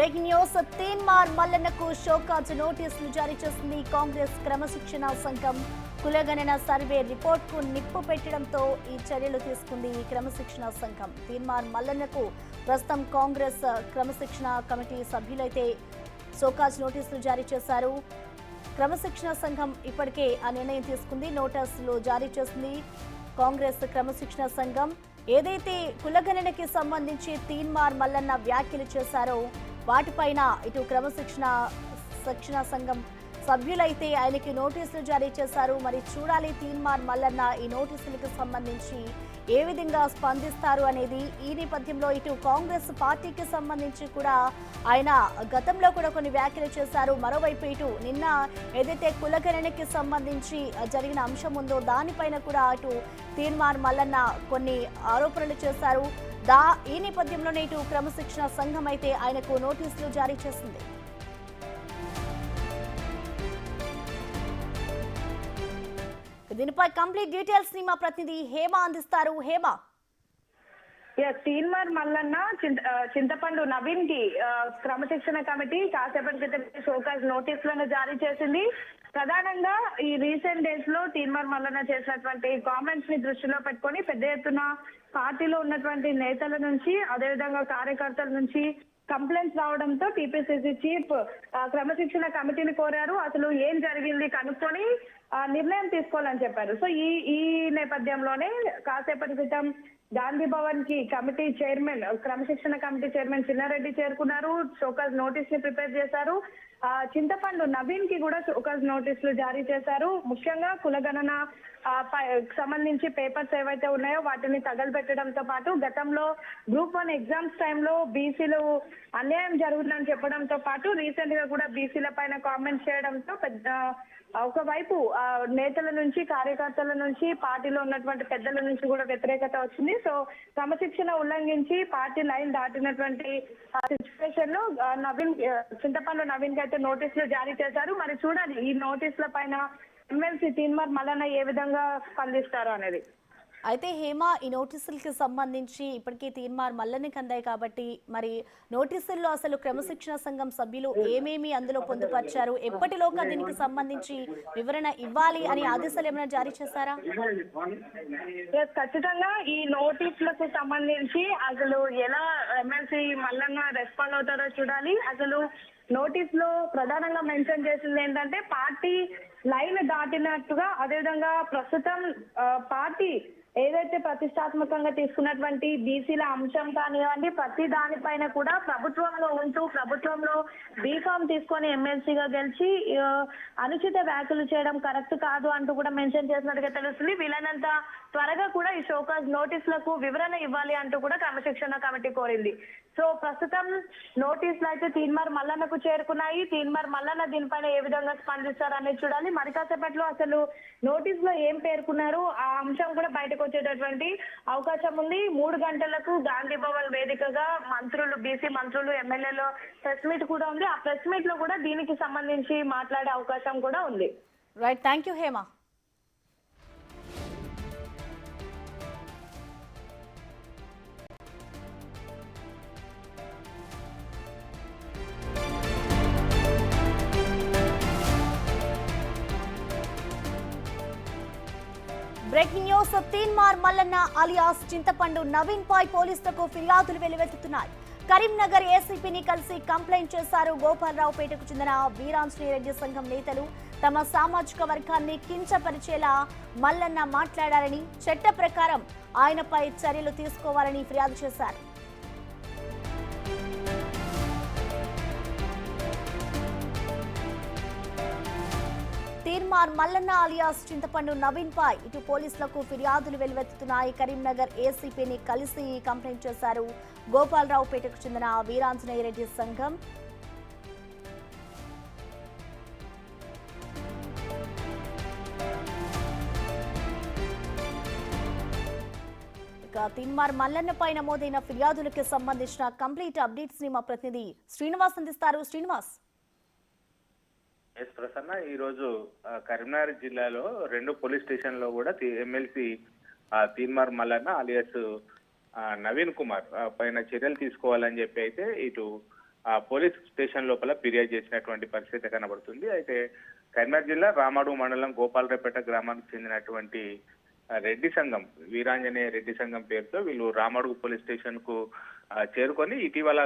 Breaking news Teenmar మల్లన్నకు show cause నోటీసులు జారీ చేసింది కాంగ్రెస్ క్రమశిక్షణ సంఘం. కులగణన సర్వే రిపోర్ట్కు నిప్పు పెట్టడంతో ఈ చర్యలు తీసుకుంది ఈ క్రమశిక్షణ సంఘం. తీన్మార్ మల్లన్నకు ప్రస్తుతం కాంగ్రెస్ క్రమశిక్షణ కమిటీ సభ్యులైతే షోకాజ్ నోటీసులు జారీ చేశారు. క్రమశిక్షణ సంఘం ఇప్పటికే ఆ నిర్ణయం తీసుకుంది, నోటీసులు జారీ చేసింది. కాంగ్రెస్ క్రమశిక్షణ సంఘం ఏదైతే కులగణనకి సంబంధించి తీన్మార్ మల్లన్న వ్యాఖ్యలు చేశారో వాటిపైన ఇటు క్రమశిక్షణ సంఘం సభ్యులైతే ఆయనకి నోటీసులు జారీ చేశారు. మరి చూడాలి తీన్మార్ మల్లన్న ఈ నోటీసులకు సంబంధించి ఏ విధంగా స్పందిస్తారు అనేది. ఈ నేపథ్యంలో ఇటు కాంగ్రెస్ పార్టీకి సంబంధించి కూడా ఆయన గతంలో కూడా కొన్ని వ్యాఖ్యలు చేశారు. మరోవైపు ఇటు నిన్న ఏదైతే కులగణనకి సంబంధించి జరిగిన అంశం ఉందో దానిపైన కూడా అటు తీన్మార్ మల్లన్న కొన్ని ఆరోపణలు చేశారు. ఈ నేపథ్యంలోనే ఇటు క్రమశిక్షణ సంఘం అయితే ఆయనకు నోటీసులు జారీ చేసింది. దీనిపై కంప్లీట్ డీటెయిల్స్ ని మా ప్రతినిధి హేమ అందిస్తారు. హేమ, తీన్మార్ మల్లన్న చింతపండు నవీన్ కి క్రమశిక్షణ కమిటీ కాసేపటి క్రితం షోకాజ్ నోటీసులను జారీ చేసింది. ప్రధానంగా ఈ రీసెంట్ డేస్ లో తీన్మార్ మల్లన్న చేసినటువంటి కామెంట్స్ ని దృష్టిలో పెట్టుకొని పెద్ద ఎత్తున పార్టీలో ఉన్నటువంటి నేతల నుంచి అదేవిధంగా కార్యకర్తల నుంచి కంప్లైంట్స్ రావడంతో టీపీసీసీ చీఫ్ క్రమశిక్షణ కమిటీని కోరారు. అసలు ఏం జరిగింది కనుక్కొని నిర్ణయం తీసుకోవాలని చెప్పారు. సో ఈ నేపథ్యంలోనే కాసేపటి క్రితం గాంధీ భవన్ కి కమిటీ చైర్మన్ క్రమశిక్షణ కమిటీ చైర్మన్ చిన్నారెడ్డి చేరుకున్నారు. షోకాజ్ నోటీస్ ని ప్రిపేర్ చేశారు. చింతపండు నవీన్ కి కూడా షోకాజ్ నోటీసులు జారీ చేశారు. ముఖ్యంగా కులగణన సంబంధించి పేపర్స్ ఏవైతే ఉన్నాయో వాటిని తగలబెట్టడంతో పాటు గతంలో గ్రూప్ 1 ఎగ్జామ్స్ టైంలో బీసీలు అన్యాయం జరుగుతుందని చెప్పడంతో పాటు రీసెంట్ గా కూడా బీసీల పైన కామెంట్స్ చేయడంతో పెద్ద ఒకవైపు నేతల నుంచి కార్యకర్తల నుంచి పార్టీలో ఉన్నటువంటి పెద్దల నుంచి కూడా వ్యతిరేకత వచ్చింది. సో క్రమశిక్షణ ఉల్లంఘించి పార్టీ లైన్ దాటినటువంటి సిచ్యువేషన్ లో చింతపండు నవీన్ కి అయితే నోటీసులు జారీ చేశారు. మరి చూడాలి ఈ నోటీసుల పైన ఎమ్మెల్సీ తీన్మార్ మల్లన్న ఏ విధంగా స్పందిస్తారు అనేది. అయితే హేమ, ఈ నోటీసులకి సంబంధించి ఇప్పటికే తీన్మార్ మల్లన్నకి అందాయి కాబట్టి మరి నోటీసుల్లో అసలు క్రమశిక్షణ సంఘం సభ్యులు ఏమేమి అందులో పొందుపరిచారు, ఎప్పటిలోగా దీనికి సంబంధించి వివరణ ఇవ్వాలి అని ఆదేశాలు ఏమైనా జారీ చేశారా? ఖచ్చితంగా ఈ నోటీసులకు సంబంధించి అసలు ఎలా ఎమ్మెల్సీ మల్లన్న రెస్పాండ్ అవుతారో చూడాలి. అసలు నోటీస్ లో ప్రధానంగా మెన్షన్ చేసింది ఏంటంటే పార్టీ లైన్ దాటినట్టుగా, అదేవిధంగా ప్రస్తుతం పార్టీ ఏదైతే ప్రతిష్టాత్మకంగా తీసుకున్నటువంటి బీసీల అంశం కానివ్వండి ప్రతి దానిపైన కూడా ప్రభుత్వంలో ఉంటూ ప్రభుత్వంలో బీఫామ్ తీసుకొని ఎమ్మెల్సీగా గెలిచి అనుచిత వ్యాఖ్యలు చేయడం కరెక్ట్ కాదు అంటూ కూడా మెన్షన్ చేసినట్టుగా తెలుస్తుంది. వీలైనంత త్వరగా కూడా ఈ షోకాజ్ నోటీసులకు వివరణ ఇవ్వాలి అంటూ కూడా క్రమశిక్షణ కమిటీ కోరింది. సో ప్రస్తుతం నోటీసులు అయితే తీన్మార్ మల్లన్నకు చేరుకున్నాయి. తీన్మార్ మల్లన్న దీనిపైన ఏ విధంగా స్పందిస్తారు అనేది చూడాలి. మరి కాసేపట్లో అసలు నోటీస్ లో ఏం పేర్కొన్నారు ఆ అంశం కూడా బయటకు వచ్చేటటువంటి అవకాశం ఉంది. 3 గంటలకు గాంధీ భవన్ వేదికగా మంత్రులు, బీసీ మంత్రులు, ఎమ్మెల్యేలు ప్రెస్ మీట్ కూడా ఉంది. ఆ ప్రెస్ మీట్ లో కూడా దీనికి సంబంధించి మాట్లాడే అవకాశం కూడా ఉంది. Right, thank you Hema. Breaking news Teenmaar Mallanna alias Chintapandu Naveen పై పోలీసులకు ఫిర్యాదులు వెలువెత్తుతున్నాయి. కరీంనగర్ ఏసీపీని కలిసి కంప్లైంట్ చేశారు. గోపాలరావుపేటకు చెందిన వీరాంజనేయ రెడ్డి సంఘం నేతలు తమ సామాజిక వర్గాన్ని కించపరిచేలా మల్లన్న మాట్లాడారని, చట్ట ప్రకారం ఆయనపై చర్యలు తీసుకోవాలని ఫిర్యాదు చేశారు. తీన్మార్ మల్లన్న అలియాస్ చింతపండు నవీన్ పై ఇటు పోలీసులకు ఫిర్యాదులు వెలువెత్తుతున్నాయి. కరీంనగర్ ఏసీపీని కలిసి కంప్లైంట్ చేశారు. గోపాలరావుపేటకు చెందిన వీరాంజనేయ రెడ్డి సంఘం. ఇక తీన్మార్ మల్లన్న పై నమోదైన ఫిర్యాదులకు సంబంధించిన కంప్లీట్ అప్డేట్స్ ని మా ప్రతినిధి శ్రీనివాస్ అందిస్తారు. శ్రీనివాస్. ప్రసన్న, ఈ రోజు కరీంనగర్ జిల్లాలో 2 పోలీస్ స్టేషన్ లో కూడా ఎమ్మెల్సీ తీన్మార్ మల్లన్న అలియాస్ నవీన్ కుమార్ పైన చర్యలు తీసుకోవాలని చెప్పి అయితే ఇటు పోలీస్ స్టేషన్ లోపల ఫిర్యాదు చేసినటువంటి పరిస్థితి కనబడుతుంది. అయితే కరీంనగర్ జిల్లా రామాడు మండలం గోపాలరావుపేట గ్రామానికి చెందినటువంటి రెడ్డి సంఘం, వీరాంజనేయ రెడ్డి సంఘం పేరుతో వీళ్ళు రామడుగు పోలీస్ స్టేషన్ కు చేరుకొని ఇటీవల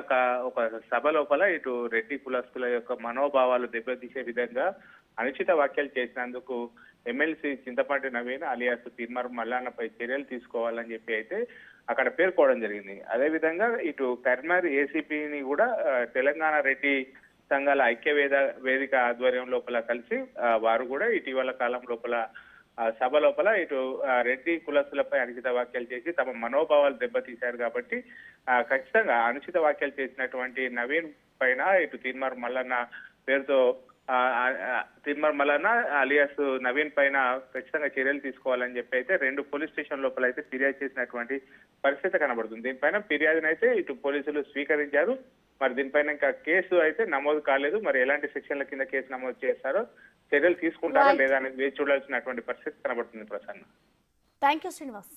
ఒక సభ లోపల ఇటు రెడ్డి కులస్తుల యొక్క మనోభావాలు దెబ్బతీసే విధంగా అనుచిత వ్యాఖ్యలు చేసినందుకు ఎమ్మెల్సీ చింతపండి నవీన్ అలియాస్ తీర్మార్ మల్లాన్నపై చర్యలు తీసుకోవాలని చెప్పి అయితే అక్కడ పేర్కోవడం జరిగింది. అదేవిధంగా ఇటు కరీంనగర్ ఏసీపీని కూడా తెలంగాణ రెడ్డి సంఘాల వేదిక ఆధ్వర్యం లోపల కలిసి వారు కూడా ఇటీవల కాలం లోపల సభ లోపల ఇటు రెడ్డి కులస్తులపై అనుచిత వ్యాఖ్యలు చేసి తమ మనోభావాలు దెబ్బతీశారు కాబట్టి ఖచ్చితంగా అనుచిత వ్యాఖ్యలు చేసినటువంటి నవీన్ పైన ఇటు తీర్మార్ మల్లన్న పేరుతో తీర్మార్ మల్లన్న అలియాస్ నవీన్ పైన ఖచ్చితంగా చర్యలు తీసుకోవాలని చెప్పి అయితే 2 పోలీస్ స్టేషన్ లోపల అయితే ఫిర్యాదు చేసినటువంటి పరిస్థితి కనబడుతుంది. దీనిపైన ఫిర్యాదునైతే ఇటు పోలీసులు స్వీకరించారు. మరి దీనిపైన ఇంకా కేసు అయితే నమోదు కాలేదు. మరి ఎలాంటి సెక్షన్ల కింద కేసు నమోదు చేస్తారో, చర్యలు తీసుకుంటారా లేదా అనేది వేచి చూడాల్సినటువంటి పరిస్థితి కనబడుతుంది. ప్రసన్న. Thank you Srinivas.